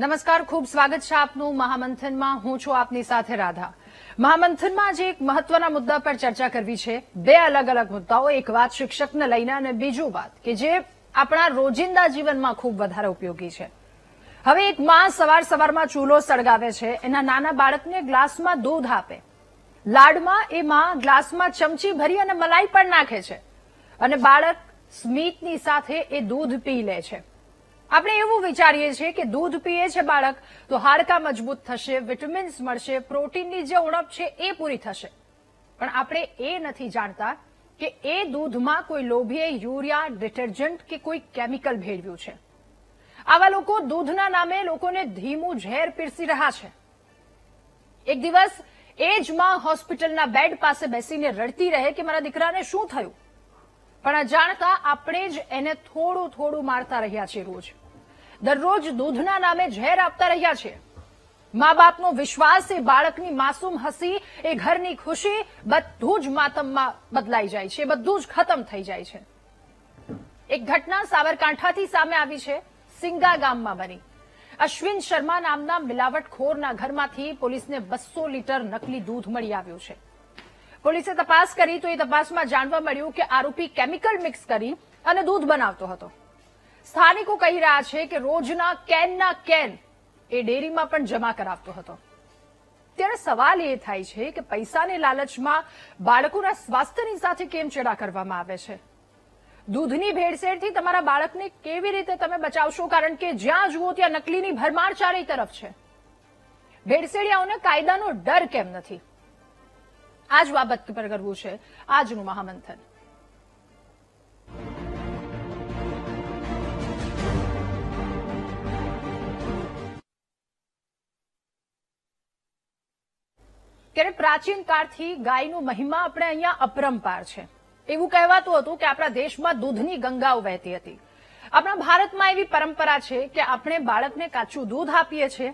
નમસ્કાર, ખૂબ સ્વાગત છે આપનું મહામંથનમાં. હું છું આપની સાથે રાધા. મહામંથનમાં આજે એક મહત્વના મુદ્દા પર ચર્ચા કરવી છે. બે અલગ અલગ મુદ્દાઓ. એક વાત શિક્ષકને લઈને અને બીજું વાત કે જે આપણા રોજિંદા જીવનમાં ખૂબ વધારે ઉપયોગી છે. હવે એક માં સવારમાં ચૂલો સળગાવે છે, એના નાના બાળકને ગ્લાસમાં દૂધ આપે. લાડમાં એ માં ગ્લાસમાં ચમચી ભરી અને મલાઈ પણ નાખે છે અને બાળક સ્મિતની સાથે એ દૂધ પી લે છે. આપણે એવું વિચારીએ છીએ કે દૂધ પીએ છે બાળક તો હાડકાં મજબૂત થશે, વિટામિન્સ મળશે, પ્રોટીનની જે ઉણપ છે એ પૂરી થશે. પણ આપણે એ નથી જાણતા કે એ દૂધમાં કોઈ લોભીએ યુરિયા, ડિટર્જન્ટ કે કોઈ કેમિકલ ભેળવ્યું છે. આવા લોકો દૂધના નામે લોકોને ધીમું ઝેર પીરસી રહ્યા છે. એક દિવસ એ જ માં હોસ્પિટલના બેડ પાસે બેસીને રડતી રહે કે મારા દીકરાને શું થયું, પણ અજાણતા આપણે જ એને થોડું થોડું મારતા રહ્યા છીએ. દરરોજ દૂધના નામે ઝેર આપતા રહ્યા છીએ. મા બાપનો વિશ્વાસ, એ બાળકની માસૂમ હસી, એ ઘરની ખુશી બધું જ માતમમાં બદલાઈ જાય છે, બધું જ ખતમ થઈ જાય છે. એક ઘટના સાબરકાંઠાથી સામે આવી છે. સિંગા ગામમાં બની. અશ્વિન શર્મા નામના મિલાવટખોરના ઘરમાંથી પોલીસને 200 લીટર નકલી દૂધ મળી આવ્યું છે. પોલીસે તપાસ કરી તો એ તપાસમાં જાણવા મળ્યું કે આરોપી કેમિકલ મિક્સ કરી અને દૂધ બનાવતો હતો. સ્થાનિકો કહી રહ્યા છે કે રોજના કેનના કેન એ ડેરીમાં પણ જમા કરાવતો હતો. ત્યારે સવાલ એ થાય છે કે પૈસાની લાલચમાં બાળકોના સ્વાસ્થ્યની સાથે કેમ ચેડા કરવામાં આવે છે. દૂધની ભેળસેળથી તમારા બાળકને કેવી રીતે તમે બચાવશો, કારણ કે જ્યાં જુઓ ત્યાં નકલીની ભરમાર ચારે તરફ છે. ભેળસેળિયાઓને કાયદાનો ડર કેમ નથી? આ જ બાબત પર કરવું છે આજનું મહામંથન. ત્યારે પ્રાચીન કાળથી ગાયનો મહિમા આપણે અહીંયા અપરંપાર છે. એવું કહેવાતું હતું કે આપણા દેશમાં દૂધની ગંગાઓ વહેતી હતી. આપણા ભારતમાં એવી પરંપરા છે કે આપણે બાળકને કાચું દૂધ આપીએ છીએ,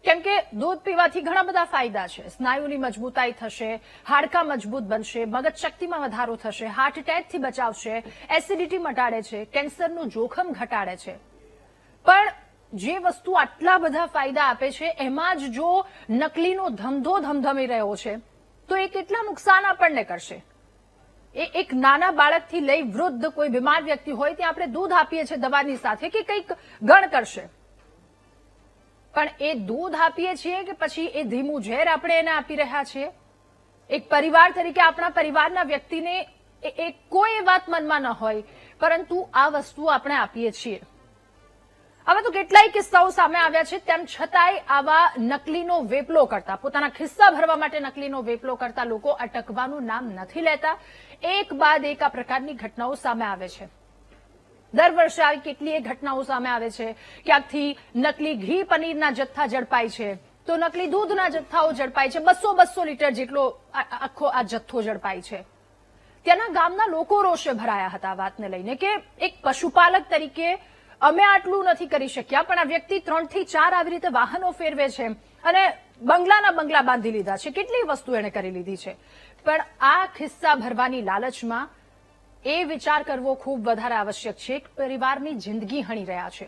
કેમ કે દૂધ પીવાથી ઘણા બધા ફાયદા છે. સ્નાયુની મજબૂતાઈ થશે, હાડકાં મજબૂત બનશે, મગજ શક્તિમાં વધારો થશે, હાર્ટ એટેકથી બચાવશે, એસિડિટી મટાડે છે, કેન્સરનું જોખમ ઘટાડે છે. પણ જે વસ્તુ આટલા બધા ફાયદા આપે છે એમાં જ જો નકલીનો ધંધો ધમધમી રહ્યો છે તો એ કેટલા નુકસાન આપણને કરશે. એ એક નાના બાળકથી લઈ વૃદ્ધ કોઈ બીમાર વ્યક્તિ હોય ત્યાં આપણે દૂધ આપીએ છીએ દવાની સાથે કે કંઈક ગણ કરશે, પણ એ દૂધ આપીએ છીએ કે પછી એ ધીમું ઝેર આપણે એને આપી રહ્યા છીએ. એક પરિવાર તરીકે આપણા પરિવારના વ્યક્તિને એ કોઈ વાત મનમાં ન હોય, પરંતુ આ વસ્તુ આપણે આપીએ છીએ. આવા તો કેટલાય કિસ્સાઓ સામે આવ્યા છે. તેમ છતાંય આવા નકલીનો વેપલો કરતા, પોતાના ખિસ્સા ભરવા માટે નકલીનો વેપલો કરતા લોકો અટકવાનું નામ નથી લેતા. એક બાદ એક આ પ્રકારની ઘટનાઓ સામે આવે છે. દર વર્ષે આવી કેટલીય ઘટનાઓ સામે આવે છે. ક્યાંકથી નકલી ઘી પનીરના જથ્થા ઝડપાય છે, તો નકલી દૂધના જથ્થાઓ ઝડપાય છે. 200 લીટર જેટલો આખો આ જથ્થો ઝડપાય છે. ત્યાંના ગામના લોકો રોષે ભરાયા હતા વાતને લઈને કે એક પશુપાલક તરીકે અમે આટલું નથી કરી શક્યા, પણ આ વ્યક્તિ 3 થી 4 આવી રીતે વાહનો ફેરવે છે અને બંગલાના બંગલા બાંધી લીધા છે. કેટલી વસ્તુ એને કરી લીધી છે, પણ આ ખિસ્સા ભરવાની લાલચમાં એ વિચાર કરવો ખૂબ વધારે આવશ્યક છે કે પરિવારની જિંદગી હણી રહ્યા છે.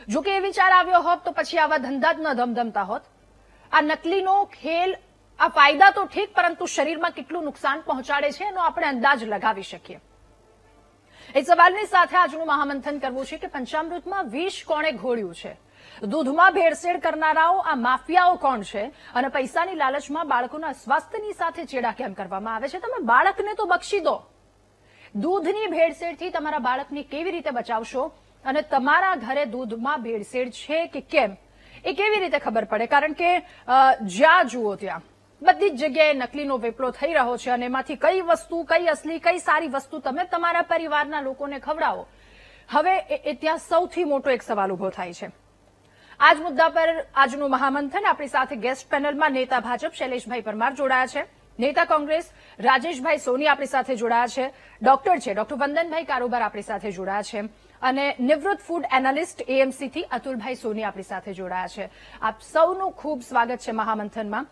જો કે એ વિચાર આવ્યો હોત તો પછી આવા ધંધા જ ન ધમધમતા હોત. આ નકલીનો ખેલ, આ ફાયદા તો ઠીક, પરંતુ શરીરમાં કેટલું નુકસાન પહોંચાડે છે એનો આપણે અંદાજ લગાવી શકીએ. એ સવાલની સાથે આજનું મહામંથન કરવું છે કે પંચામૃતમાં વિષ કોણે ઘોળ્યું છે? દૂધમાં ભેળસેળ કરનારાઓ, આ માફિયાઓ કોણ છે? અને પૈસાની લાલચમાં બાળકોના સ્વાસ્થ્યની સાથે ચેડા કેમ કરવામાં આવે છે? તમે બાળકને તો બક્ષી દો. દૂધની ભેળસેળથી તમારા બાળકને કેવી રીતે બચાવશો અને તમારા ઘરે દૂધમાં ભેળસેળ છે કે કેમ એ કેવી રીતે ખબર પડે? કારણ કે જ્યાં જુઓ ત્યાં બધી જ જગ્યાએ નકલીનો વેપલો થઈ રહ્યો છે અને એમાંથી કઈ વસ્તુ, કઈ અસલી, કઈ સારી વસ્તુ તમે તમારા પરિવારના લોકોને ખવડાવો. હવે ત્યાં સૌથી મોટો એક સવાલ ઉભો થાય છે. આજ મુદ્દા પર આજનું મહામંથન. આપણી સાથે ગેસ્ટ પેનલમાં નેતા ભાજપ શૈલેષભાઈ પરમાર જોડાયા છે, નેતા કોંગ્રેસ રાજેશભાઈ સોની આપણી સાથે જોડાયા છે, ડોક્ટર છે ડોક્ટર વંદનભાઈ કારોબાર આપણી સાથે જોડાયા છે, અને નિવૃત્ત ફૂડ એનાલિસ્ટ એએમસીથી અતુલભાઈ સોની આપણી સાથે જોડાયા છે. આપ સૌનું ખૂબ સ્વાગત છે મહામંથનમાં.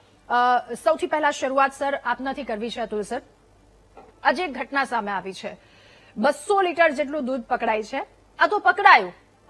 સૌથી પહેલા શરૂઆત સર આપનાથી કરવી છે. અતુલ સર, આજે એક ઘટના સામે આવી છે. 200 લીટર જેટલું દૂધ પકડાય છે. આ તો પકડાયું,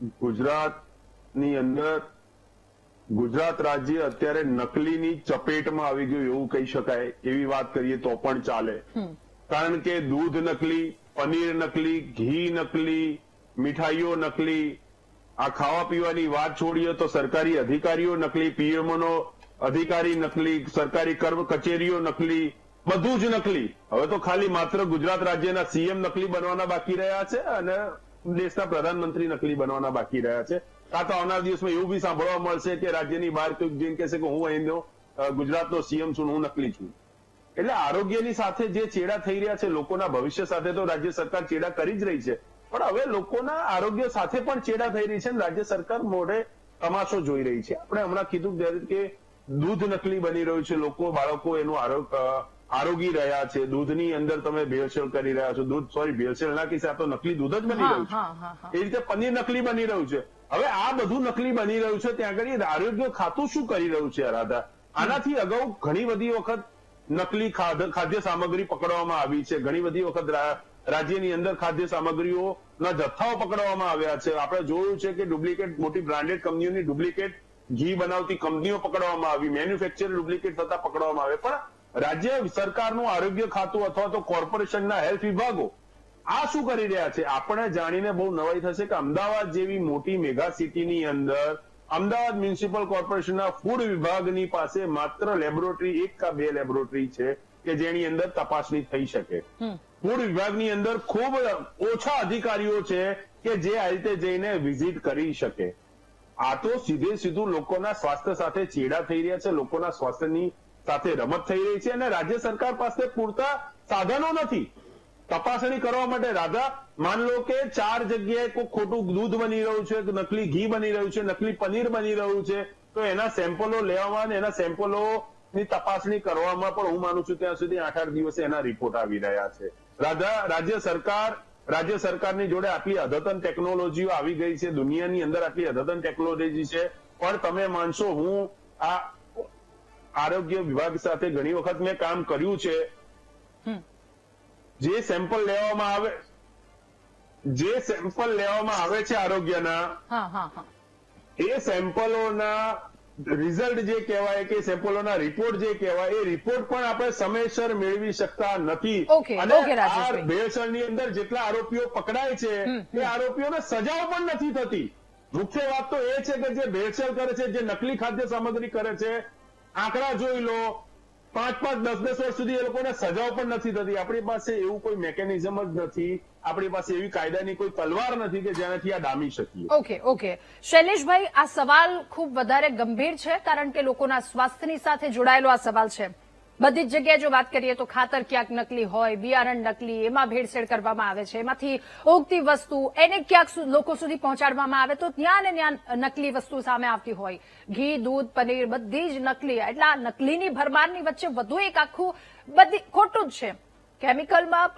ગુજરાત ની અંદર ગુજરાત રાજ્ય અત્યારે નકલીની ચપેટમાં આવી ગયું એવું કહી શકાય. એવી વાત કરીએ તો પણ ચાલે. કારણ કે દૂધ નકલી, પનીર નકલી, ઘી નકલી, મીઠાઈઓ નકલી, આ ખાવા પીવાની વાત છોડીએ તો સરકારી અધિકારીઓ નકલી, પીએમઓનો અધિકારી નકલી, સરકારી કર્મ કચેરીઓ નકલી, બધું જ નકલી. હવે તો ખાલી માત્ર ગુજરાત રાજ્યના સીએમ નકલી બનવાના બાકી રહ્યા છે અને દેશના પ્રધાનમંત્રી નકલી બનવાના બાકી રહ્યા છે. કાં તો આવનાર દિવસમાં એવું બી સાંભળવા મળશે કે રાજ્યની બહાર કોઈક જઈને કહેશે કે હું અહીંનો ગુજરાતનો સીએમ છું, હું નકલી છું. એટલે આરોગ્યની સાથે જે ચેડા થઈ રહ્યા છે, લોકોના ભવિષ્ય સાથે તો રાજ્ય સરકાર ચેડા કરી જ રહી છે, પણ હવે લોકોના આરોગ્ય સાથે પણ ચેડા થઈ રહી છે અને રાજ્ય સરકાર મોઢે તમાશો જોઈ રહી છે. આપણે હમણાં કીધું કે દૂધ નકલી બની રહ્યું છે, લોકો બાળકો એનું આરોગી રહ્યા છે, દૂધની અંદર તમે ભેળસેળ કરી રહ્યા છો. દૂધ ભેળસેળ ના કિસ્સે આ તો નકલી દૂધ જ બની રહ્યું છે. એ રીતે પનીર નકલી બની રહ્યું છે. હવે આ બધું નકલી બની રહ્યું છે, ત્યાં આગળ આરોગ્ય ખાતું શું કરી રહ્યું છે? રાધા, આનાથી અગાઉ ઘણી બધી વખત નકલી ખાદ્ય સામગ્રી પકડવામાં આવી છે. ઘણી બધી વખત રાજ્યની અંદર ખાદ્ય સામગ્રીઓના જથ્થાઓ પકડવામાં આવ્યા છે. આપણે જોયું છે કે ડુપ્લિકેટ મોટી બ્રાન્ડેડ કંપનીઓની ડુપ્લિકેટ ઘી બનાવતી કંપનીઓ પકડવામાં આવી, મેન્યુફેક્ચર ડુપ્લિકેટ થતા પકડવામાં આવે. પણ રાજ્ય સરકારનું આરોગ્ય ખાતું અથવા તો કોર્પોરેશનના હેલ્થ વિભાગો આ શું કરી રહ્યા છે? આપણે જાણીને બહુ નવાઈ થશે કે અમદાવાદ જેવી મોટી મેગા સિટીની અંદર અમદાવાદ મ્યુનિસિપલ કોર્પોરેશનના ફૂડ વિભાગની પાસે માત્ર લેબોરેટરી 1 કે 2 લેબોરેટરી છે કે જેની અંદર તપાસણી થઈ શકે. ફૂડ વિભાગની અંદર ખૂબ ઓછા અધિકારીઓ છે કે જે આ રીતે જઈને વિઝિટ કરી શકે. આ તો સીધું લોકોના સ્વાસ્થ્ય સાથે ચેડા થઈ રહ્યા છે, લોકોના સ્વાસ્થ્યની સાથે રમત થઈ રહી છે અને રાજ્ય સરકાર પાસે પૂરતા સાધનો નથી તપાસણી કરવા માટે. રાધા, માન લો કે 4 જગ્યાએ કોઈ ખોટું દૂધ બની રહ્યું છે, નકલી ઘી બની રહ્યું છે, નકલી પનીર બની રહ્યું છે, તો એના સેમ્પલો લેવામાં અને એના સેમ્પલોની તપાસણી કરવામાં પણ હું માનું છું ત્યાં સુધી 8-8 દિવસે એના રિપોર્ટ આવી રહ્યા છે. રાધા, રાજ્ય સરકારની જોડે આટલી અદ્યતન ટેકનોલોજીઓ આવી ગઈ છે, દુનિયાની અંદર આટલી અદ્યતન ટેકનોલોજી છે, પણ તમે માનશો, હું આ આરોગ્ય વિભાગ સાથે ઘણી વખત મેં કામ કર્યું છે. જે સેમ્પલ લેવામાં આવે છે આરોગ્યના, એ સેમ્પલોના રિઝલ્ટ જે કહેવાય કે સેમ્પલોના રિપોર્ટ જે કહેવાય, એ રિપોર્ટ પણ આપણે સમયસર મેળવી શકતા નથી. અને આ ભેળસેળની અંદર જેટલા આરોપીઓ પકડાય છે એ આરોપીઓને સજાઓ પણ નથી થતી. મુખ્ય વાત તો એ છે કે જે ભેળસેળ કરે છે, જે નકલી ખાદ્ય સામગ્રી કરે છે, આંકડા જોઈ લો, 5-5, 10-10 વર્ષ સુધી એ લોકોને સજાઓ પણ નથી થતી. આપણી પાસે એવું કોઈ મેકેનિઝમ જ નથી, આપણી પાસે એવી કાયદાની કોઈ તલવાર નથી કે જેનાથી આ ડામી શકીએ. ઓકે શૈલેષભાઈ, આ સવાલ ખૂબ વધારે ગંભીર છે કારણ કે લોકોના સ્વાસ્થ્યની સાથે જોડાયેલો આ સવાલ છે. બધી જ જગ્યાએ જો વાત કરીએ તો ખાતર ક્યાંક નકલી હોય, બિયારણ નકલી, એમાં ભેળસેળ કરવામાં આવે છે, એમાંથી ઉગતી વસ્તુ એને ક્યાંક લોકો સુધી પહોંચાડવામાં આવે તો ત્યાં ને ત્યાં નકલી વસ્તુ સામે આવતી હોય. ઘી, દૂધ, પનીર બધી જ નકલી. એટલે આ નકલીની ભરમારની વચ્ચે વધુ એક આખું ખોટું જ છે. કેમિકલમાં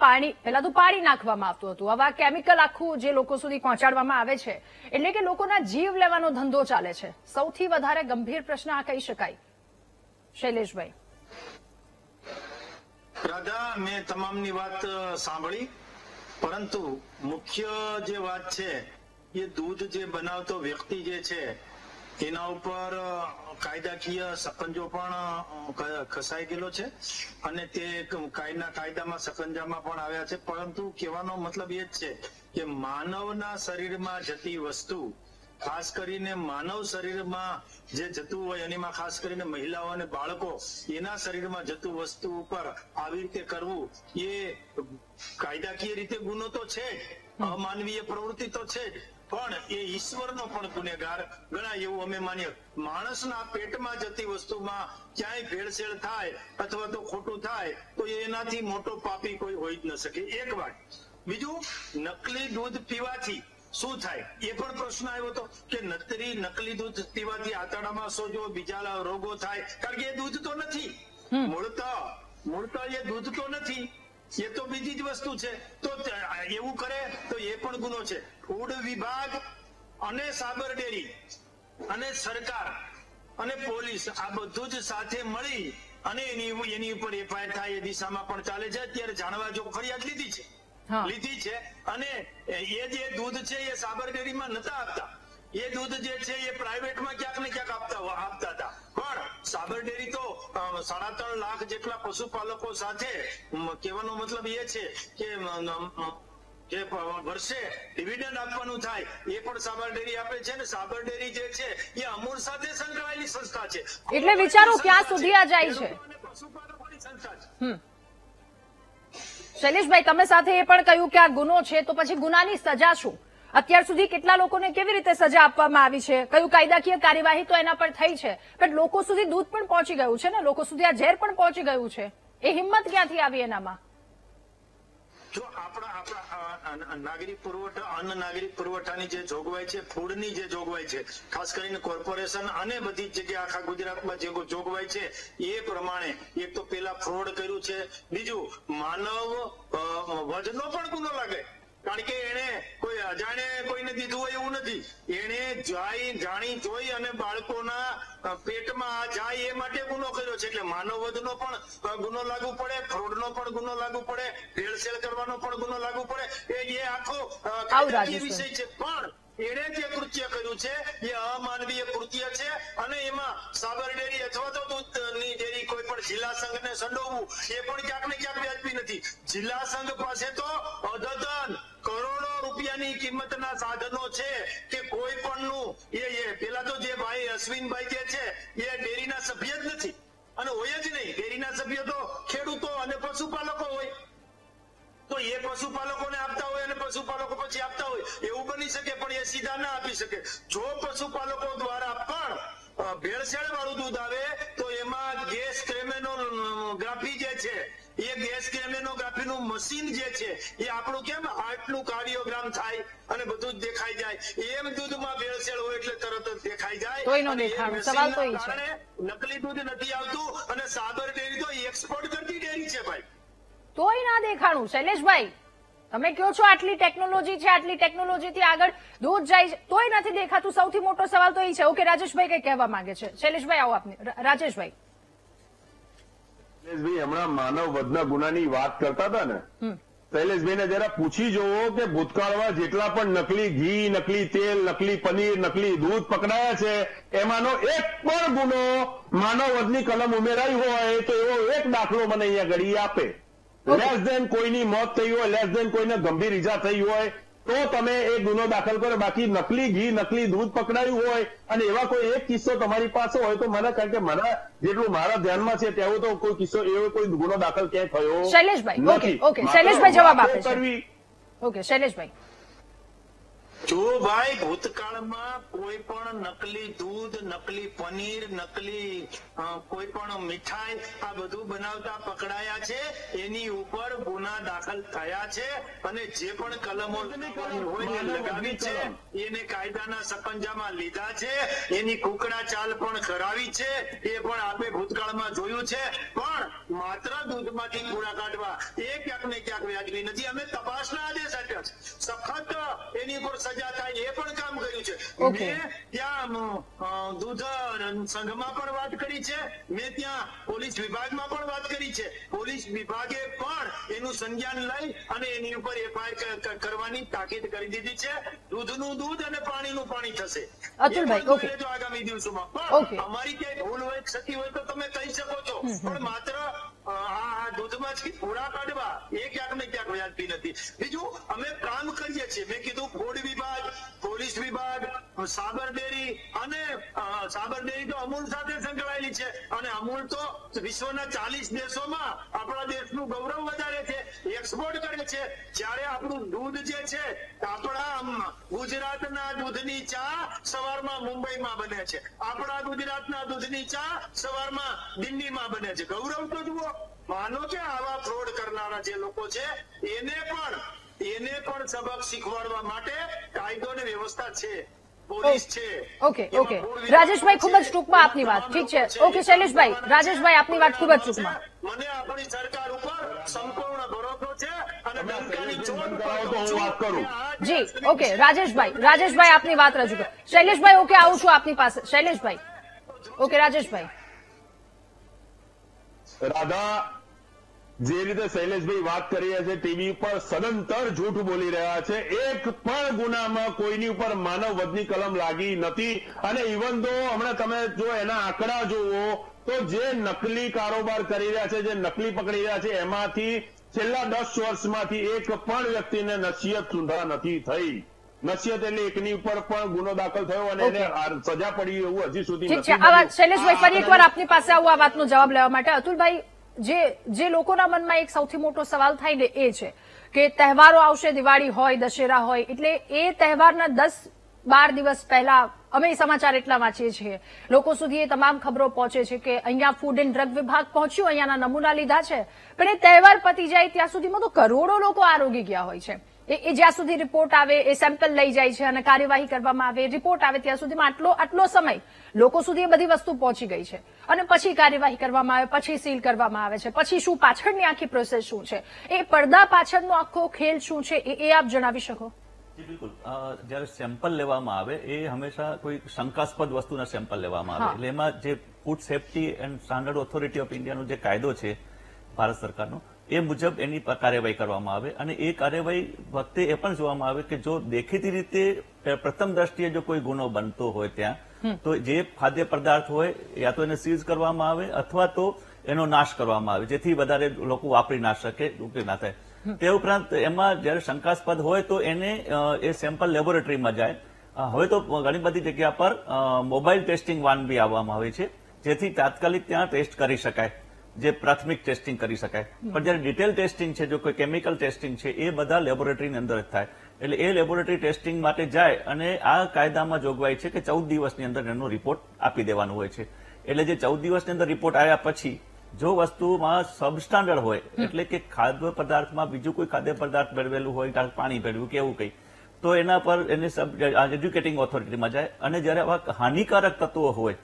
પહેલા તો પાણી નાખવામાં આવતું હતું, હવે આ કેમિકલ આખું જે લોકો સુધી પહોંચાડવામાં આવે છે, એટલે કે લોકોના જીવ લેવાનો ધંધો ચાલે છે. સૌથી વધારે ગંભીર પ્રશ્ન આ કહી શકાય. શૈલેષભાઈ. રાધા, મેં તમામની વાત સાંભળી, પરંતુ મુખ્ય જે વાત છે એ દૂધ જે બનાવતો વ્યક્તિ જે છે એના ઉપર કાયદાકીય સકંજો પણ ખસાઈ ગયેલો છે અને તે કાયદામાં સકંજામાં પણ આવ્યા છે. પરંતુ કહેવાનો મતલબ એ જ છે કે માનવના શરીરમાં જતી વસ્તુ, ખાસ કરીને માનવ શરીરમાં જે જતું હોય એનીમાં ખાસ કરીને મહિલાઓ અને બાળકો એના શરીરમાં જતું વસ્તુ ઉપર આવી રીતે કરવું એ કાયદાકીય રીતે ગુનો તો છે, અમાનવીય પ્રવૃત્તિ તો છે, પણ એ ઈશ્વરનો પણ ગુનેગાર ગણાય એવું અમે માનીએ. માણસના પેટમાં જતી વસ્તુમાં ક્યાંય ભેળસેળ થાય અથવા તો ખોટું થાય તો એનાથી મોટો પાપી કોઈ હોઈ જ ન શકે. એક વાત. બીજું, નકલી દૂધ પીવાથી શું થાય એ પણ પ્રશ્ન આવ્યો હતો કે નકલી દૂધ પીવાથી આંતરડામાં સોજો, બીજા રોગો થાય, કારણ કે એ દૂધ તો નથી, મૂળતા એ દૂધ તો નથી, એ તો બીજી જ વસ્તુ છે. તો એવું કરે તો એ પણ ગુનો છે. ફૂડ વિભાગ અને સાબર ડેરી અને સરકાર અને પોલીસ આ બધું જ સાથે મળી અને એની ઉપર એફઆઈઆર થાય એ દિશામાં પણ ચાલે છે. અત્યારે જાણવા જો ફરિયાદ લીધી છે અને એ જે દૂધ છે એ સાબર ડેરીમાં નતા આપતા, એ દૂધ જે છે એ પ્રાઇવેટમાં ક્યાંક ને ક્યાંક આપતા હતા. પણ સાબર ડેરી તો 3.5 લાખ જેટલા પશુપાલકો સાથે કહેવાનો મતલબ એ છે કે જે વર્ષે ડિવિડન્ડ આપવાનું થાય એ પણ સાબર ડેરી આપે છે ને સાબર ડેરી જે છે એ અમૂલ સાથે સંકળાયેલી સંસ્થા છે. એટલે વિચારો ક્યાં સુધી આ જાય છે. પશુપાલકોની સંસ્થા છે. શૈલેષભાઈ, તમે સાથે એ પણ કહ્યું કે આ ગુનો છે, તો પછી ગુનાની સજા શું? અત્યાર સુધી કેટલા લોકોને કેવી રીતે સજા આપવામાં આવી છે? કયું કાયદાકીય કાર્યવાહી તો એના પર થઈ છે, પણ લોકો સુધી દૂધ પણ પહોંચી ગયું છે ને, લોકો સુધી આ ઝેર પણ પહોંચી ગયું છે. એ હિંમત ક્યાંથી આવી એનામાં? જો આપણા નાગરિક પુરવઠા અન્ન નાગરિક પુરવઠાની જે જોગવાઈ છે, ફૂડની જે જોગવાઈ છે, ખાસ કરીને કોર્પોરેશન અને બધી જગ્યાએ આખા ગુજરાતમાં જે જોગવાઈ છે એ પ્રમાણે એક તો પેલા ફ્રોડ કર્યું છે, બીજું માનવ વધનો પણ ગુનો લાગે. કારણ કે એને કોઈ અજાણે કોઈને દીધું હોય એવું નથી. એને જાણી જોઈ અને બાળકોના પેટમાં જાય એ માટે ગુનો કર્યો છે. એટલે માનવ વધનો પણ ગુનો લાગુ પડે, ફ્રોડનો પણ ગુનો લાગુ પડે, ભેળસેળ કરવાનો પણ ગુનો લાગુ પડે. એ આખો કાયદાકીય વિષય છે. પણ એણે જે કૃત્ય કર્યું છે એ અમાનવીય કૃત્ય છે અને એમાં સાબર ડેરી અથવા તો દૂધની ડેરી કોઈ પણ જિલ્લા સંઘને સંડોવવું એ પણ ક્યાંક ને ક્યાંક વ્યાજબી નથી. જિલ્લા સંઘ પાસે તો અદતન કરોડો રૂપિયાની કિંમતના સાધનો છે કે કોઈ પણ નું પેલા તો જે ભાઈ અશ્વિનભાઈ જે છે એ ડેરીના સભ્ય જ નથી અને હોય જ નહીં. ડેરીના સભ્ય તો ખેડૂતો અને પશુપાલકો હોય. તો એ પશુપાલકોને આપતા હોય અને પશુપાલકો પછી આપતા હોય એવું બની શકે, પણ એ સીધા ના આપી શકે. જો પશુપાલકો દ્વારા પણ ભેળસેળ વાળું દૂધ આવે તો એમાં ગેસ ક્રેમેનોગ્રાફી જે છે એ ગેસ ક્રેમેનોગ્રાફીનું મશીન જે છે એ આપણું કેમ હાર્ટનું કાર્ડિયોગ્રામ થાય અને બધું જ દેખાઈ જાય, એમ દૂધમાં ભેળસેળ હોય એટલે તરત જ દેખાઈ જાય. તોય નો દેખાડો. સવાલ તો એ છે નકલી દૂધ નથી આવતું અને સાબર ડેરી તો એક્સપોર્ટ કરતી ડેરી છે ભાઈ. તોય ના દેખાણું. શૈલેષભાઈ, તમે કહો છો આટલી ટેકનોલોજી છે, આટલી ટેકનોલોજીથી આગળ દૂધ જાય છે, તોય નથી દેખાતું. સૌથી મોટો સવાલ તો એ છે. ઓકે, રાજેશભાઈ કઈ કહેવા માંગે છે. શૈલેષભાઈ આવો આપને. રાજેશભાઈ, હમણાં માનવ વધના ગુનાની વાત કરતા હતા ને, શૈલેષભાઈને જરા પૂછી જોવો કે ભૂતકાળમાં જેટલા પણ નકલી ઘી, નકલી તેલ, નકલી પનીર, નકલી દૂધ પકડાયા છે એમાંનો એક પણ ગુનો માનવ વધની કલમ ઉમેરાઈ હોય તો એવો એક દાખલો મને અહીંયા ઘડી આપે. લેસ દેન કોઈની મોત થઈ હોય, લેસ દેન કોઈને ગંભીર ઈજા થઈ હોય તો તમે એ ગુનો દાખલ કરો. બાકી નકલી ઘી, નકલી દૂધ પકડાયું હોય અને એવા કોઈ એક કિસ્સો તમારી પાસે હોય તો મને, કારણ કે મને જેટલું મારા ધ્યાનમાં છે તેવો તો કોઈ કિસ્સો, એવો કોઈ ગુનો દાખલ ક્યાંય થયો શૈલેષભાઈ. ઓકે, શૈલેષભાઈ જવાબ આપે છે. ઓકે, શૈલેષભાઈ, જો ભાઈ ભૂતકાળમાં કોઈ પણ નકલી દૂધ, નકલી પનીર, નકલી કોઈ પણ મીઠાઈ આ બધું બનાવતા પકડાયા છે એની ઉપર ગુના દાખલ થયા છે અને જે પણ કલમો હોય એ લગાવી છે, એને કાયદાના સકંજામાં લીધા છે, એની કુકડા ચાલ પણ કરાવી છે, એ પણ આપણે ભૂતકાળમાં જોયું છે. પણ માત્ર દૂધમાંથી પૂરા કાઢવા એ ક્યાંક ને ક્યાંક વ્યાજબી નથી. અમે તપાસના આદેશ આપ્યા છે, સખત એની ઉપર સજા થાય એ પણ કામ કર્યું છે. મેં ત્યાં દૂધ સંઘમાં પણ વાત કરી છે, મેં ત્યાં પોલીસ વિભાગમાં પણ વાત કરી છે. પોલીસ વિભાગે પણ એનું સંજ્ઞાન લઈ અને એની ઉપર એફઆઈઆર કરવાની તાકીદ કરી દીધી છે. દૂધનું દૂધ અને પાણીનું પાણી થશે. અતુલભાઈ, ઓકે, આગામી દિવસોમાં પણ અમારી ક્યાંય ભૂલ હોય, ક્ષતિ હોય તો તમે કહી શકો છો, પણ માત્ર આ દૂધમાંથી પૂરા કાઢવા એ ક્યાંક ને ક્યાંક વ્યાજબી નથી. બીજું અમે કામ કરીએ છીએ, મેં કીધું ફૂડ વિભાગ, પોલીસ વિભાગ, સાબર ડેરી અને સાબર ડેરી તો અમૂલ સાથે સંકળાયેલી છે અને અમૂલ તો વિશ્વના 40 દેશોમાં આપણા દેશનું ગૌરવ વધારે છે, એક્સપોર્ટ કરે છે. જ્યારે આપણું દૂધ જે છે આપણા ગુજરાતના દૂધની ચા સવારમાં મુંબઈમાં બને છે, આપણા ગુજરાતના દૂધની ચા સવારમાં દિલ્હીમાં બને છે. ગૌરવ તો જુઓ. માનો કે આવા ફ્રોડ કરનારા જે લોકો છે એને પણ સબક શીખવાડવા માટે કાયદો ને વ્યવસ્થા છે, પોલીસ છે. ઓકે, રાજેશભાઈ, ખૂબ જ ટૂંકમાં આપની વાત. ઠીક છે. ઓકે, શૈલેષભાઈ, રાજેશભાઈ આપની વાત ખૂબ જ ટૂંકમાં. મને આપણી સરકાર ઉપર સંપૂર્ણ ભરોસો છે અને ડંકાની ચોટ વાત કરું. જી, ઓકે, રાજેશભાઈ આપની વાત રજૂ કરો. શૈલેષભાઈ, ઓકે, આવું છું આપની પાસે. શૈલેષભાઈ, ઓકે, રાજેશભાઈ. રાધા, જે રીતે શૈલેષભાઈ વાત કરી રહ્યા છે ટીવી પર સદંતર જૂઠ બોલી રહ્યા છે. એક પણ ગુનામાં કોઈની ઉપર માનવ વધની કલમ લાગી નથી. અને ઇવન તો હમણાં તમે જો એના આંકડા જુઓ તો જે નકલી કારોબાર કરી રહ્યા છે, જે નકલી પકડી રહ્યા છે, એમાંથી છેલ્લા 10 વર્ષમાંથી એક પણ વ્યક્તિને નસીહત સુધા નથી થઈ. નસીહત એટલે એકની ઉપર પણ ગુનો દાખલ થયો અને એને સજા પડી એવું હજી સુધી ઠીક છે. નથી આ વાત બન્યું. શૈલેષભાઈ ફરી એકવાર આપની પાસે આવું આ વાતનો જવાબ લેવા માટે. અતુલભાઈ, જે લોકોના મનમાં એક સૌથી મોટો સવાલ થાય ને એ છે કે તહેવારો આવશે, દિવાળી હોય, દશેરા હોય, એટલે એ તહેવારના 10-12 દિવસ પહેલા અમે સમાચાર એટલા વાંચીએ છીએ, લોકો સુધી એ તમામ ખબરો પહોંચે છે કે અહીંયા ફૂડ એન્ડ ડ્રગ વિભાગ પહોંચ્યું, અહીંયાના નમૂના લીધા છે, પણ એ તહેવાર પતી જાય ત્યાં સુધીમાં તો કરોડો લોકો આરોગી ગયા હોય છે. એ જ્યાં સુધી રિપોર્ટ આવે, એ સેમ્પલ લઈ જાય છે અને કાર્યવાહી કરવામાં આવે, રિપોર્ટ આવે ત્યાં સુધીમાં આટલો સમય લોકો સુધી એ બધી વસ્તુ પહોંચી ગઈ છે અને પછી કાર્યવાહી કરવામાં આવે, પછી સીલ કરવામાં આવે છે, પછી શું પાછળની આખી પ્રોસેસ શું છે, એ પડદા પાછળનો આખો ખેલ શું છે, એ આપ જણાવી શકો? જી બિલકુલ. જયારે સેમ્પલ લેવામાં આવે એ હંમેશા કોઈ શંકાસ્પદ વસ્તુના સેમ્પલ લેવામાં આવે. એટલે એમાં જે food safety and standard authority of ઇન્ડિયાનો જે કાયદો છે ભારત સરકારનો, એ મુજબ એની કાર્યવાહી કરવામાં આવે. અને એ કાર્યવાહી વખતે એ પણ જોવામાં આવે કે જો દેખીતી રીતે પ્રથમ દ્રષ્ટિએ જો કોઈ ગુનો બનતો હોય ત્યાં તો જે ખાદ્ય પદાર્થ હોય યા તો એને સીઝ કરવામાં આવે અથવા તો એનો નાશ કરવામાં આવે, જેથી વધારે લોકો વાપરી ના શકે, ઉપયોગ ના થાય. તે ઉપરાંત એમાં જયારે શંકાસ્પદ હોય તો એને એ સેમ્પલ લેબોરેટરીમાં જાય. હવે તો ઘણી બધી જગ્યા પર મોબાઈલ ટેસ્ટિંગ વાન બી આવવામાં આવે છે, જેથી તાત્કાલિક ત્યાં ટેસ્ટ કરી શકાય, જે પ્રાથમિક ટેસ્ટિંગ કરી શકાય. પણ જયારે ડિટેલ ટેસ્ટિંગ છે, જો કોઈ કેમિકલ ટેસ્ટિંગ છે, એ બધા લેબોરેટરીની અંદર જ થાય. એટલે એ લેબોરેટરી ટેસ્ટિંગ માટે જાય અને આ કાયદામાં જોગવાઈ છે કે 14 દિવસની અંદર એનો રિપોર્ટ આપી દેવાનો હોય છે. એટલે જે 14 દિવસની અંદર રિપોર્ટ આવ્યા પછી જો વસ્તુમાં સબસ્ટાન્ડર્ડ હોય, એટલે કે ખાદ્ય પદાર્થમાં બીજું કોઈ ખાદ્ય પદાર્થ ભેળવેલું હોય, પાણી ભેળવ્યું કે એવું કંઈ, તો એના પર એને એજ્યુકેટિંગ ઓથોરિટીમાં જાય. અને જયારે આવા હાનિકારક તત્વો હોય,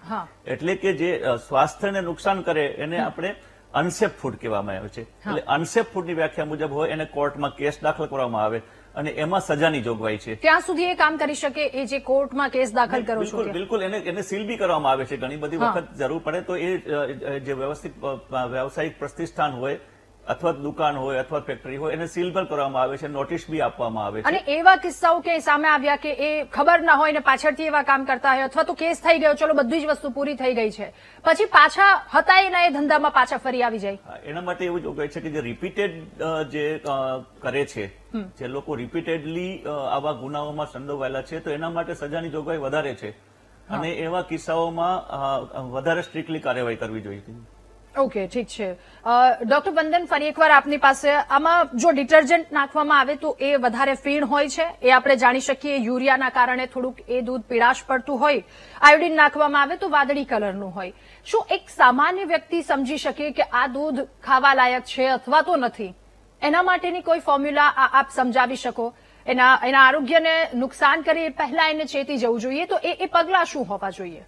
એટલે કે જે સ્વાસ્થ્યને નુકસાન કરે, એને આપણે અનસેફ ફૂડ કહેવામાં આવે છે. એટલે અનસેફ ફૂડની વ્યાખ્યા મુજબ હોય એને કોર્ટમાં કેસ દાખલ કરવામાં આવે અને એમાં સજાની જોગવાઈ છે. ત્યાં સુધી એ કામ કરી શકે એ જે કોર્ટમાં કેસ દાખલ કરો છો? બિલકુલ. એને સીલ બી કરવામાં આવે છે. ઘણી બધી વખત જરૂર પડે તો એ જે વ્યવસ્થિત વ્યવસાયિક પ્રતિષ્ઠાન હોય અથવા દુકાન હોય અથવા ફેક્ટરી હોય એને સીલ પણ કરવામાં આવે છે, નોટિસ બી આપવામાં આવે છે. અને એવા કિસ્સાઓ કે સામે આવ્યા કે એ ખબર ના હોય ને પાછળથી એવા કામ કરતા હોય, અથવા તો કેસ થઈ ગયો, ચલો બધી જ વસ્તુ પૂરી થઈ ગઈ છે, પછી પાછા હતા એના એ ધંધામાં પાછા ફરી આવી જાય? એના માટે એવું જોગવાઈ છે કે જે રિપીટેડ જે કરે છે, જે લોકો રિપીટેડલી આવા ગુનાઓમાં સંડોવાયેલા છે, તો એના માટે સજાની જોગવાઈ વધારે છે અને એવા કિસ્સાઓમાં વધારે સ્ટ્રિક્ટલી કાર્યવાહી કરવી જોઈએ. ઓકે, ઠીક છે. ડોક્ટર વંદન, ફરી એકવાર આપની પાસે, આમાં જો ડિટર્જન્ટ નાખવામાં આવે તો એ વધારે ફીણ હોય છે, એ આપણે જાણી શકીએ. યુરિયાના કારણે થોડુંક એ દૂધ પીળાશ પડતું હોય, આયોડિન નાખવામાં આવે તો વાદળી કલરનું હોય. શું એક સામાન્ય વ્યક્તિ સમજી શકે કે આ દૂધ ખાવા લાયક છે અથવા તો નથી? એના માટેની કોઈ ફોર્મ્યુલા આપ સમજાવી શકો? એના આરોગ્યને નુકસાન કરે એ પહેલા એને ચેતી જવું જોઈએ, તો એ પગલા શું હોવા જોઈએ?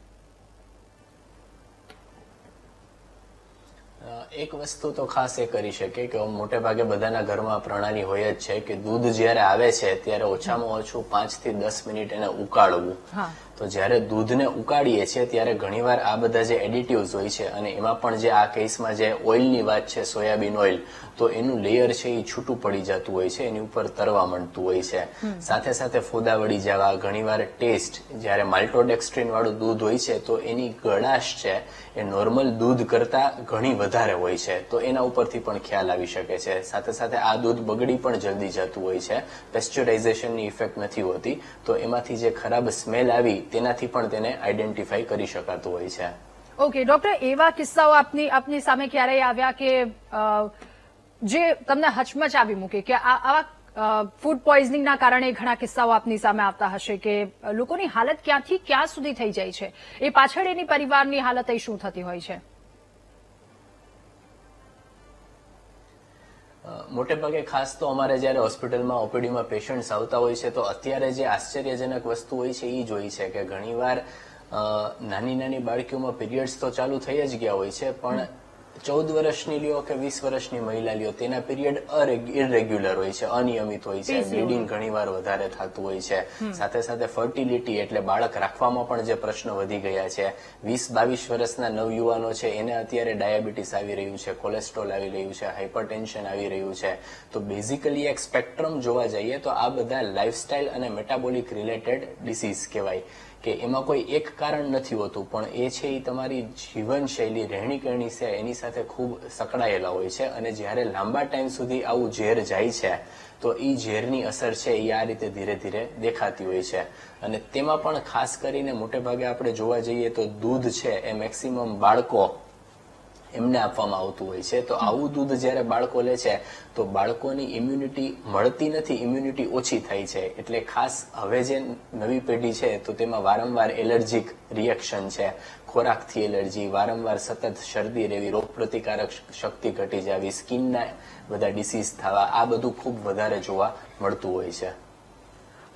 એક વસ્તુ તો ખાસ એ કરી શકે કે મોટે ભાગે બધાના ઘરમાં પ્રણાલી હોય જ છે કે દૂધ જયારે આવે છે ત્યારે ઓછામાં ઓછું 5 થી 10 મિનિટ એને ઉકાળવું. તો જયારે દૂધને ઉકાળીએ છીએ ત્યારે ઘણીવાર આ બધા જે એડિટિવ્સ હોય છે, અને એમાં પણ જે આ કેસમાં જે ઓઇલની વાત છે, સોયાબીન ઓઇલ, તો એનું લેયર છે એ છૂટું પડી જતું હોય છે, એની ઉપર તરવા માંડતું હોય છે. સાથે સાથે ફોદા વળી જવા, ઘણીવાર ટેસ્ટ, જયારે માલ્ટોડેક્સ્ટ્રીન વાળું દૂધ હોય છે તો એની ગળાશ છે એ નોર્મલ દૂધ કરતા ઘણી વધારે હોય છે, તો એના ઉપરથી પણ ખ્યાલ આવી શકે છે. સાથે સાથે આ દૂધ બગડી પણ જલ્દી જતું હોય છે, પેસ્ચ્યુરાઇઝેશનની ઇફેક્ટ નથી હોતી, તો એમાંથી જે ખરાબ સ્મેલ આવી તેનાથી પણ તેને આઈડેન્ટિફાઈ કરી શકાતું હોય છે. ઓકે ડોક્ટર, એવા કિસ્સાઓ આપની સામે ક્યારેય આવ્યા કે જે તમને હચમચાવી મૂકે કે આવા ફૂડ પોઈઝનિંગના કારણે ઘણા કિસ્સાઓ આપની સામે આવતા હશે કે લોકોની હાલત ક્યાંથી ક્યાં સુધી થઈ જાય છે, એ પાછળ એની પરિવારની હાલત એ શું થતી હોય છે? મોટે ભાગે ખાસ તો અમારે જયારે હોસ્પિટલમાં ઓપીડીમાં પેશન્ટ્સ આવતા હોય છે તો અત્યારે જે આશ્ચર્યજનક વસ્તુ હોય છે એ જ હોય છે કે ઘણીવાર નાની નાની બાળકીઓમાં પીરિયડ્સ તો ચાલુ થઈ જ ગયા હોય છે, પણ 14 વર્ષની લ્યો કે 20 વર્ષની મહિલા લ્યો, તેના પીરિયડ ઇરેગ્યુલર હોય છે, અનિયમિત હોય છે, બ્લીડિંગ ઘણીવાર વધારે થતું હોય છે. સાથે સાથે ફર્ટિલિટી એટલે બાળક રાખવામાં પણ જે પ્રશ્ન વધી ગયા છે. 20-22 વર્ષના નવયુવાનો છે એને અત્યારે ડાયાબિટીસ આવી રહ્યું છે, કોલેસ્ટ્રોલ આવી રહ્યું છે, હાઇપરટેન્શન આવી રહ્યું છે. તો બેઝિકલી એક સ્પેક્ટ્રમ જોવા જઈએ તો આ બધા લાઇફસ્ટાઇલ અને મેટાબોલિક રિલેટેડ ડિસીઝ કહેવાય કે એમાં કોઈ એક કારણ નથી હોતું, પણ એ છે એ તમારી જીવનશૈલી, રહેણીકરણી છે એની સાથે ખૂબ સંકળાયેલા હોય છે. અને જ્યારે લાંબા ટાઈમ સુધી આવું ઝેર જાય છે તો એ ઝેરની અસર છે એ આ રીતે ધીરે ધીરે દેખાતી હોય છે. અને તેમાં પણ ખાસ કરીને મોટે ભાગે આપણે જોવા જઈએ તો દૂધ છે એ મેક્સિમમ બાળકો એમને આપવામાં આવતું હોય છે. તો આવું દૂધ જ્યારે બાળકો લે છે તો બાળકોની ઇમ્યુનિટી મળતી નથી, ઇમ્યુનિટી ઓછી થાય છે. એટલે ખાસ હવે જે નવી પેઢી છે તો તેમાં વારંવાર એલર્જીક રિએક્શન છે, ખોરાકથી એલર્જી, વારંવાર સતત શરદી રહેવી, રોગ પ્રતિકારક શક્તિ ઘટી જવી, સ્કિનના બધા ડિસીઝ થવા, આ બધું ખૂબ વધારે જોવા મળતું હોય છે.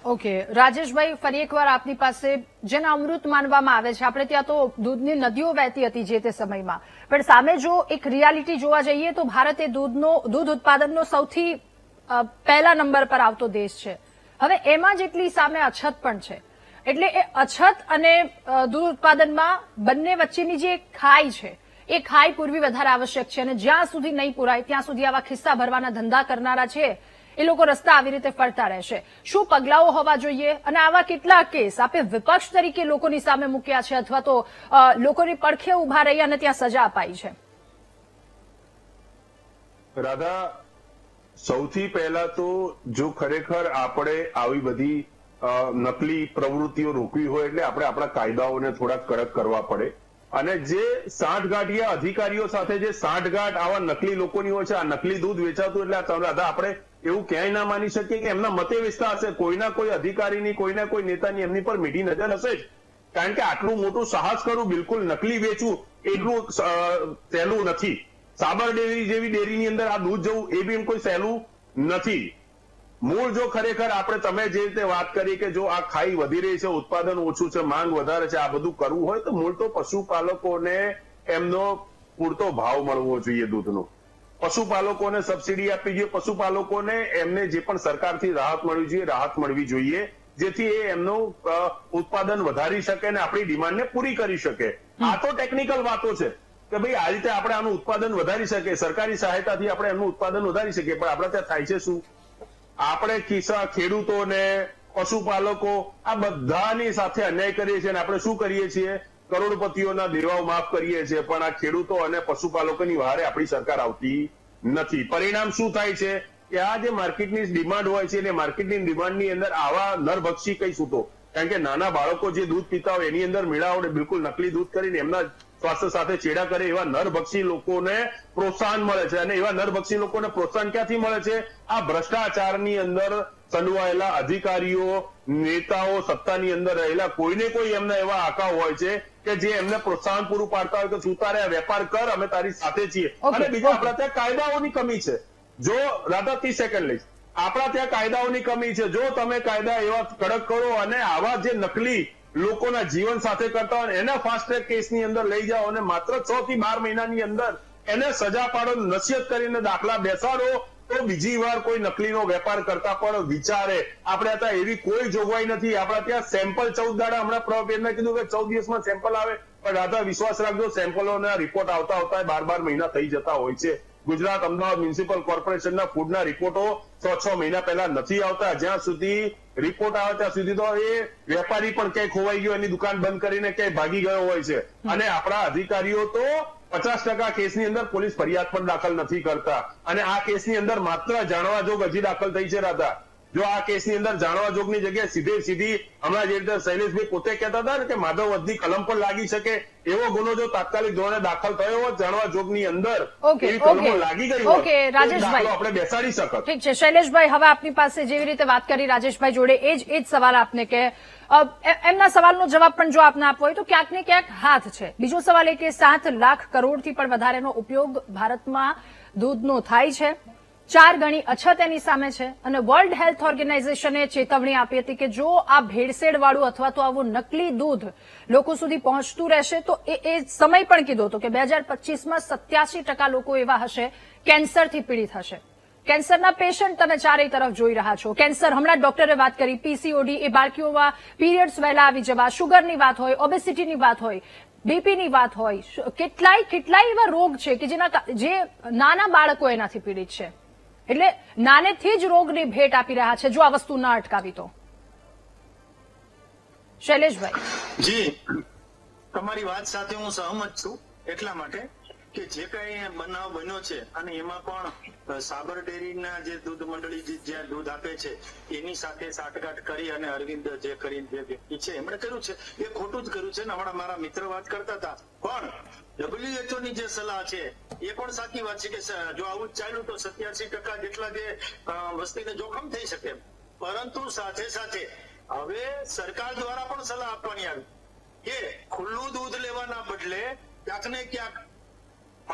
ઓકે રાજેશભાઈ, ફરી એકવાર આપની પાસે, જેને અમૃત માનવામાં આવે છે, આપણે ત્યાં તો દૂધની નદીઓ વહેતી હતી જે તે સમયમાં, પણ સામે જો એક રિયાલિટી જોવા જઈએ તો ભારત એ દૂધ ઉત્પાદનનો સૌથી પહેલા નંબર પર આવતો દેશ છે. હવે એમાં જેટલી સામે અછત પણ છે, એટલે એ અછત અને દૂધ ઉત્પાદનમાં બંને વચ્ચેની જે ખાઈ છે એ ખાઈ પૂરવી વધારે આવશ્યક છે. અને જ્યાં સુધી નહીં પુરાય ત્યાં સુધી આવા ખિસ્સા ભરવાના ધંધા કરનારા છે એ લોકો રસ્તા આવી રીતે ફરતા રહેશે. શું પગલાઓ હોવા જોઈએ અને આવા કેટલા કેસ આપે વિપક્ષ તરીકે લોકોની સામે મૂક્યા છે અથવા તો લોકોની પડખે ઉભા રહી અને ત્યાં સજા અપાઈ છે? રાધા, સૌથી પહેલા તો જો ખરેખર આપણે આવી બધી નકલી પ્રવૃત્તિઓ રોકવી હોય એટલે આપણે આપણા કાયદાઓને થોડા કડક કરવા પડે. અને જે સાંઠગાંઠિયા અધિકારીઓ સાથે જે સાંઠગાંઠ આવા નકલી લોકોની હોય છે, આ નકલી દૂધ વેચાતું, એટલે રાધા આપણે એવું ક્યાંય ના માની શકીએ કે એમના મતે વેચતા હશે. કોઈના કોઈ અધિકારીની, કોઈના કોઈ નેતાની એમની પર મીઠી નજર હશે જ. કારણ કે આટલું મોટું સાહસ કરવું, બિલકુલ નકલી વેચવું, એટલું સહેલું નથી. સાબર ડેરી જેવી ડેરીની અંદર આ દૂધ જવું એ બી કોઈ સહેલું નથી. મૂળ જો ખરેખર આપણે, તમે જે રીતે વાત કરી કે જો આ ખાઈ વધી રહી છે, ઉત્પાદન ઓછું છે, માંગ વધારે છે, આ બધું કરવું હોય તો મૂળ તો પશુપાલકોને એમનો પૂરતો ભાવ મળવો જોઈએ દૂધનો. પશુપાલકોને સબસિડી આપવી જોઈએ, પશુપાલકોને એમને જે પણ સરકારથી રાહત મળવી જોઈએ, રાહત મળવી જોઈએ, જેથી એ એમનું ઉત્પાદન વધારી શકે અને આપણી ડિમાન્ડને પૂરી કરી શકે. આ તો ટેકનિકલ વાતો છે કે ભાઈ આ રીતે આપણે આનું ઉત્પાદન વધારી શકીએ, સરકારી સહાયતાથી આપણે એમનું ઉત્પાદન વધારી શકીએ. પણ આપણે ત્યાં થાય છે શું? આપણે ખેડૂતોને, પશુપાલકો, આ બધાની સાથે અન્યાય કરીએ છીએ અને આપણે શું કરીએ છીએ? કરોડપતિઓના દેવાઓ માફ કરીએ છીએ, પણ આ ખેડૂતો અને પશુપાલકોની વહારે આપણી સરકાર આવતી નથી. પરિણામ શું થાય છે કે આ જે માર્કેટની ડિમાન્ડ હોય છે, એટલે માર્કેટની ડિમાન્ડની અંદર આવા નરભક્ષી કઈ સૂતો, કારણ કે નાના બાળકો જે દૂધ પીતા હોય એની અંદર મિલાવડે બિલકુલ નકલી દૂધ કરીને એમના સ્વાસ્થ્ય સાથે ચેડા કરે, એવા નરભક્ષી લોકોને પ્રોત્સાહન મળે છે. અને એવા નરભક્ષી લોકોને પ્રોત્સાહન ક્યાંથી મળે છે? આ ભ્રષ્ટાચારની અંદર સંડવાયેલા અધિકારીઓ, નેતાઓ, સત્તાની અંદર રહેલા કોઈને કોઈ એમના એવા આકા હોય છે કે જે એમને પ્રોત્સાહન પૂરું પાડતા હોય કે તું તારે વેપાર કર, અમે તારી સાથે છીએ. અને બીજા આપણા ત્યાં કાયદાઓની કમી છે. જો રાધા 30 સેકન્ડ લઈશ, આપણા ત્યાં કાયદાઓની કમી છે. જો તમે કાયદા એવા કડક કરો અને આવા જે નકલી લોકોના જીવન સાથે કરતા હોય એના ફાસ્ટ ટ્રેક કેસની અંદર લઈ જાઓ અને માત્ર 6 થી 12 મહિનાની અંદર એને સજા પાડો, નસીહત કરીને દાખલા બેસાડો, તો બીજી વાર કોઈ નકલીનો વેપાર કરતા પણ વિચારે. આપણે ત્યાં એવી કોઈ જોગવાઈ નથી. આપણા ત્યાં સેમ્પલ 14 દાડા, હમણાં પ્રવેશને કીધું કે 14 દિવસમાં સેમ્પલ આવે, પણ રાધા વિશ્વાસ રાખજો, સેમ્પલોના રિપોર્ટ આવતા 12 મહિના થઈ જતા હોય છે. ગુજરાત, અમદાવાદ મ્યુનિસિપલ કોર્પોરેશનના ફૂડના રિપોર્ટો 6 મહિના પહેલા નથી આવતા. જ્યાં સુધી રિપોર્ટ આવે ત્યાં સુધી તો એ વેપારી પણ ક્યાંય ખોવાઈ ગયો, એની દુકાન બંધ કરીને ક્યાંય ભાગી ગયો હોય છે. અને આપણા અધિકારીઓ તો 50% કેસની અંદર પોલીસ ફરિયાદ પણ દાખલ નથી કરતા. અને આ કેસની અંદર માત્ર જાણવા જોગ હજી દાખલ થઈ છે રાધા. જો આ કેસની અંદર જાણવા જોગની જગ્યાએ સીધી હમણાં જે રીતે શૈલેષભાઈ પોતે કહેતા હતા ને કે માધવ વધની કલમ પર લાગી શકે, એવો ગુનો જો તાત્કાલિક ધોરણે દાખલ થયો હોત જાણવા જોગની અંદર, એવી કલમો લાગી ગઈ હોત, રાજેશભાઈ આપણે બેસાડી શકત. ઠીક છે શૈલેષભાઈ, હવે આપની પાસે જેવી રીતે વાત કરી રાજેશભાઈ જોડે, એ જ સવાલ આપને કે એમના સવાલનો જવાબ પણ જો આપને આપવો હોય તો ક્યાંક ને ક્યાંક હાથ છે. બીજો સવાલ એ કે 7 લાખ કરોડથી પણ વધારેનો ઉપયોગ ભારતમાં દૂધનો થાય છે. 4 ગણી અછત એની સામે છે અને વર્લ્ડ હેલ્થ ઓર્ગેનાઇઝેશને ચેતવણી આપી હતી કે જો આ ભેળસેળ વાળું અથવા તો આવું નકલી દૂધ લોકો સુધી પહોંચતું રહેશે તો એ સમય પણ કીધો હતો કે 2025માં 87% લોકો એવા હશે કેન્સરથી પીડિત હશે. કેન્સરના પેશન્ટ તમે ચારેય તરફ જોઈ રહ્યા છો. કેન્સર, હમણાં ડોક્ટરે વાત કરી, પીસીઓડી, એ બાળકીઓમાં પીરિયડ્સ વહેલા આવી જવા, શુગરની વાત હોય, ઓબેસિટીની વાત હોય, બીપીની વાત હોય, કેટલાય એવા રોગ છે કે જે નાના બાળકો એનાથી પીડિત છે. એટલે નાનેથી જ રોગની ભેટ આપી રહ્યા છે જો આ વસ્તુ ન અટકાવી તો. શૈલેષભાઈ જી, તમારી વાત સાથે હું સહમત છું. એટલા માટે કે જે કઈ બનાવ બન્યો છે અને એમાં પણ સાબર ડેરીના જે દૂધ મંડળી જ્યાં દૂધ આપે છે એની સાથે સાંઠગાંઠ કરી અને અરવિંદ જે કરીને જે વ્યક્તિ છે એમણે કર્યું છે એ ખોટું જ કર્યું છે ને. હમણાં મારા મિત્ર વાત કરતા હતા, પણ WHO ની જે સલાહ છે એ પણ સાચી વાત છે કે જો આવું જ ચાલ્યું તો 87% જેટલા જે વસ્તીને જોખમ થઈ શકે. પરંતુ સાથે સાથે હવે સરકાર દ્વારા પણ સલાહ આપવાની આવી કે ખુલ્લું દૂધ લેવાના બદલે ક્યાંક ને ક્યાંક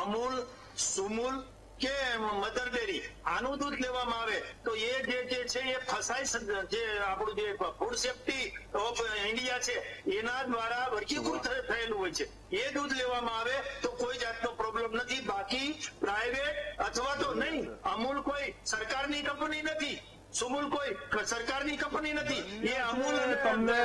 અમૂલ, સુમૂલ કે મધર ડેરી આનું દૂધ લેવામાં આવે તો એ જે છે એ ફસાઈ, જે આપણું જે ફૂડ સેફ્ટી ઓફ ઇન્ડિયા છે એના દ્વારા વર્ગીકૃત થયેલું હોય છે. એ દૂધ લેવામાં આવે તો કોઈ જાતનો પ્રોબ્લેમ નથી. બાકી પ્રાઇવેટ અથવા તો નહીં, અમૂલ કોઈ સરકારની કંપની નથી, સુમૂલ કોઈ સરકારની કંપની નથી. એ અમૂલ તમને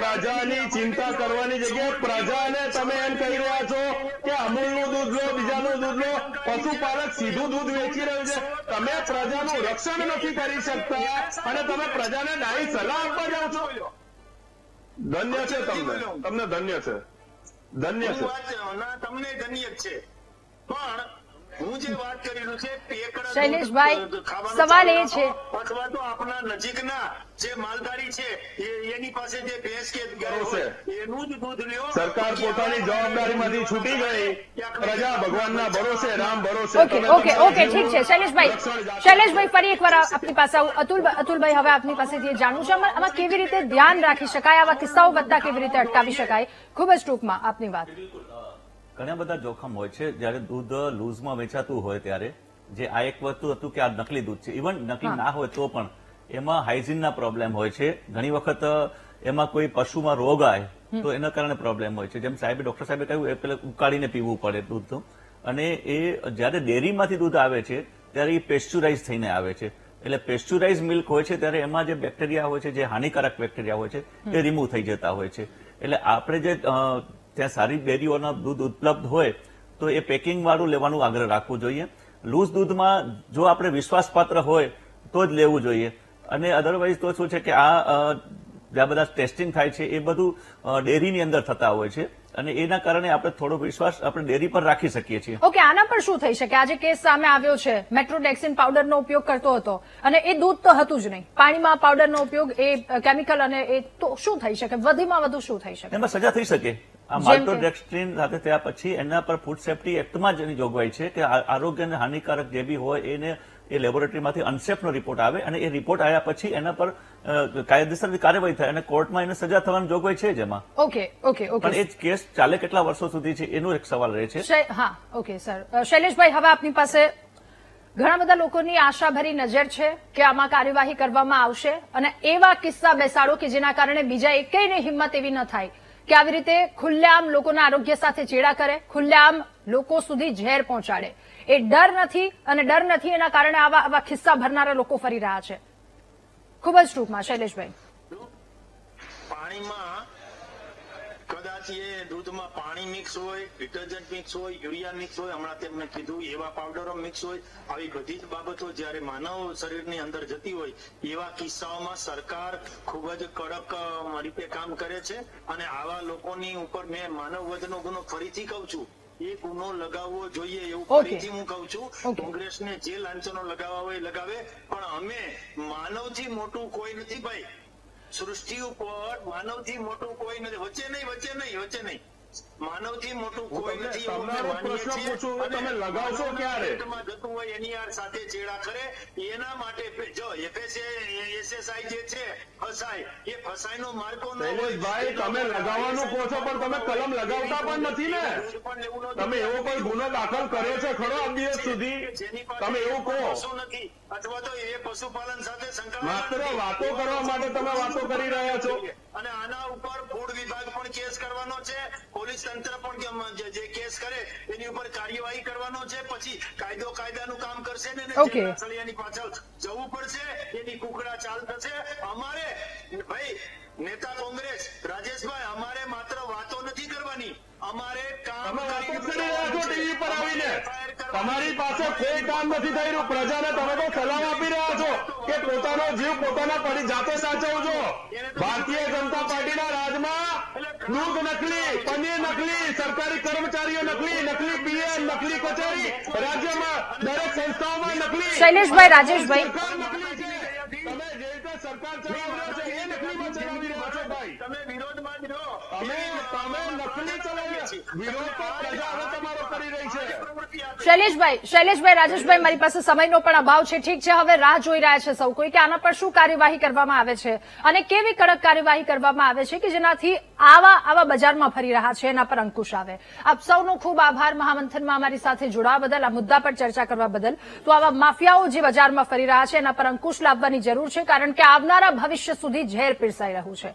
પ્રજાની ચિંતા કરવાની જગ્યાએ પ્રજાને તમે એમ કહી રહ્યા છો કે અમૂલનું દૂધ લો, બીજાનું દૂધ લો. પશુપાલક સીધું દૂધ વેચી રહ્યું છે. તમે પ્રજાનું રક્ષણ નથી કરી શકતા અને તમે પ્રજાને ડાયી સલાહ આપવા જાઓ છો. ધન્ય છે તમને ધન્ય છે. તમને ધન્ય છે. પણ હું જે વાત કરી રહ્યો છે શૈલેષભાઈ, સવાલ એ છે અથવા તો આપણા નજીકના જે માલધારી છે એની પાસે જે ભેંસ કે ગાય હોય એનું જ દૂધ લ્યો. સરકાર પોતાની જવાબદારીમાંથી છૂટી ગઈ, પ્રજા ભગવાનના ભરોસે, રામ ભરોસે. ઓકે ઠીક છે. શૈલેષભાઈ ફરી એકવાર આપની પાસે આવું. અતુલભાઈ, હવે આપની પાસેથી જાણવું છે આમાં કેવી રીતે ધ્યાન રાખી શકાય, આવા કિસ્સાઓ બનતા કેવી રીતે અટકાવી શકાય. ખૂબ જ ટૂંકમાં આપની વાત. ઘણા બધા જોખમ હોય છે જયારે દૂધ લૂઝમાં વેચાતું હોય ત્યારે. જે આ એક વસ્તુ હતું કે આ નકલી દૂધ છે, ઇવન નકલી ના હોય તો પણ એમાં હાઇજીનના પ્રોબ્લેમ હોય છે. ઘણી વખત એમાં કોઈ પશુમાં રોગ આવે તો એના કારણે પ્રોબ્લેમ હોય છે. જેમ ડોક્ટર સાહેબે કહ્યું એ પેલા ઉકાળીને પીવું પડે દૂધ. અને એ જયારે ડેરીમાંથી દૂધ આવે છે ત્યારે એ પેસ્ચ્યુરાઇઝ થઈને આવે છે. એટલે પેસ્ચ્યુરાઇઝ મિલ્ક હોય છે ત્યારે એમાં જે બેક્ટેરિયા હોય છે, જે હાનિકારક બેક્ટેરિયા હોય છે એ રિમૂવ થઈ જતા હોય છે. એટલે આપણે જે ત્યાં સારી ડેરીઓના દૂધ ઉપલબ્ધ હોય તો એ પેકિંગ વાળું લેવાનું આગ્રહ રાખવું જોઈએ. લૂઝ દૂધમાં જો આપણે વિશ્વાસપાત્ર હોય તો જ લેવું જોઈએ. અને અધરવાઇઝ તો શું છે કે આ બધા ટેસ્ટિંગ થાય છે એ બધું ડેરીની અંદર થતા હોય છે અને એના કારણે આપણે થોડો વિશ્વાસ આપણે ડેરી પર રાખી શકીએ છીએ. ઓકે, આના પર શું થઈ શકે? આજે કેસ સામે આવ્યો છે, મેટ્રોડેક્સિન પાવડરનો ઉપયોગ કરતો હતો અને એ દૂધ તો હતું જ નહીં, પાણીમાં પાવડરનો ઉપયોગ, એ કેમિકલ, અને એ તો શું થઈ શકે? વધુમાં વધુ શું થઈ શકે? એમાં સજા થઈ શકે. આ માલ્ટોડેક્સ્ટ્રીન સાથે થયા પછી એના પર ફૂડ સેફ્ટી એક્ટમાં જ એની જોગવાઈ છે કે આરોગ્યને હાનિકારક જે બી હોય એને એ લેબોરેટરીમાંથી અનસેફનો રિપોર્ટ આવે અને એ રિપોર્ટ આવ્યા પછી એના પર કાયદેસરની કાર્યવાહી થાય અને કોર્ટમાં એને સજા થવાની જોગવાઈ છે જ એમાં. ઓકે. પણ એ કેસ ચાલે કેટલા વર્ષો સુધી છે એનો એક સવાલ રહે છે. હા, ઓકે સર. શૈલેષભાઈ, હવે આપની પાસે ઘણા બધા લોકોની આશાભરી નજર છે કે આમાં કાર્યવાહી કરવામાં આવશે અને એવા કિસ્સા બેસાડો કે જેના કારણે બીજા એકેયની હિંમત એવી ન થાય કે આવી રીતે ખુલ્લેઆમ લોકોના આરોગ્ય સાથે ચેડા કરે, ખુલ્લેઆમ લોકો સુધી ઝેર પહોંચાડે. એ ડર નથી, અને ડર નથી એના કારણે આવા કિસ્સા ભરનારા લોકો ફરી રહ્યા છે. ખૂબ જ ટૂંકમાં શૈલેષભાઈ. પાણીમાં કદાચ એ દૂધમાં પાણી મિક્સ હોય, ડિટર્જન્ટ મિક્સ હોય, યુરિયા મિક્સ હોય, હમણાં તેમને કીધું એવા પાવડરો મિક્સ હોય. આવી બધી જ બાબતો જયારે માનવ શરીરની અંદર જતી હોય એવા કિસ્સાઓમાં સરકાર ખૂબ જ કડક રીતે કામ કરે છે અને આવા લોકોની ઉપર મેં માનવ વધનો ગુનો ફરીથી કહું છું, એ ગુનો લગાવવો જોઈએ એવું ફરીથી હું કહું છું. કોંગ્રેસને જે લાંછનો લગાવવા હોય લગાવે, પણ અમે માનવથી મોટું કોઈ નથી ભાઈ. સૃષ્ટિ ઉપર માનવથી મોટું કોઈ નથી. વચ્ચે નહીં. માનવથી મોટું હું કોઈ તમને નથી એવું અમે તમારો માનીએ પ્રશ્ન છીએ. પૂછું કે અને તમે લગાવશો માનવના ક્યારે? પેટમાં જતું હોય એની યાર સાથે ચેડા કરે એના માટે જો SSI જે છે ફસાય એ ફસાયનો માર્ગો ન હોય. શૈલેષભાઈ, તમે લગાવવાનું કહો છો પણ તમે કલમ લગાવતા પણ નથી ને. તમે એવો કોઈ ગુનો દાખલ કર્યો છે ખરો આ દિવસ સુધી? તમે એવું કહો. પશુ નથી અથવા તો એ પશુપાલન સાથે સંકળાયેલા માત્ર નથી. વાતો કરવા માટે તમે વાતો કરી રહ્યા છો. અને આના ઉપર ફૂડ વિભાગ પણ કેસ કરવાનો છે, પોલીસ તંત્ર પણ જે કેસ કરે એની ઉપર કાર્યવાહી કરવાનો છે. પછી કાયદાનું કામ કરશે ને એને Okay. જેલના સળિયાની પાછળ જવું પડશે, એની કુકડા ચાલ થશે. અમારે ભાઈ નેતા કોંગ્રેસ રાજેશભાઈ, અમારે માત્ર વાતો નથી કરવાની, અમારે કામ તમે વાતો કરીને કરી રહ્યા છો ટીવી પર આવીને. FIR કરવાની. તમારી પાસે કોઈ કામ નથી થઈ રહ્યું. પ્રજાને તમે તો સલાહ આપી રહ્યા છો કે પોતાનો જીવ પોતાના પડી જાતે સાચવજો. ભારતીય જનતા પાર્ટીના રાજમાં દૂધ નકલી, પનીર નકલી, સરકારી કર્મચારીઓ નકલી, નકલી PM, નકલી કચેરી, રાજ્યમાં દરેક સંસ્થાઓમાં નકલી. શૈલેષભાઈ, રાજેશભાઈ. સરકાર નકલી છે. તમે જે રીતે સરકાર ચલાવી રહ્યા છો એ નકલીમાં ચલાવી રહ્યા છો ભાઈ. તમે વિરોધમાં જ રહો. તમે નકલી ચલાવી, વિરોધ તો પ્રજા હવે તમારો કરી રહી છે. શૈલેષભાઈ, રાજેશભાઈ, મારી પાસે સમયનો પણ અભાવ છે. ઠીક છે, હવે રાહ જોઈ રહ્યા છે સૌ કોઈ કે આના પર શું કાર્યવાહી કરવામાં આવે છે અને કેવી કડક કાર્યવાહી કરવામાં આવે છે કે જેનાથી આવા બજારમાં ફરી રહ્યા છે એના પર અંકુશ આવે. આપ સૌનો ખૂબ આભાર મહામંથનમાં અમારી સાથે જોડાવા બદલ, આ મુદ્દા પર ચર્ચા કરવા બદલ. તો આવા માફિયાઓ જે બજારમાં ફરી રહ્યા છે એના પર અંકુશ લાવવાની જરૂર છે, કારણ કે આવનારા ભવિષ્ય સુધી ઝેર પીરસાઈ રહ્યું છે.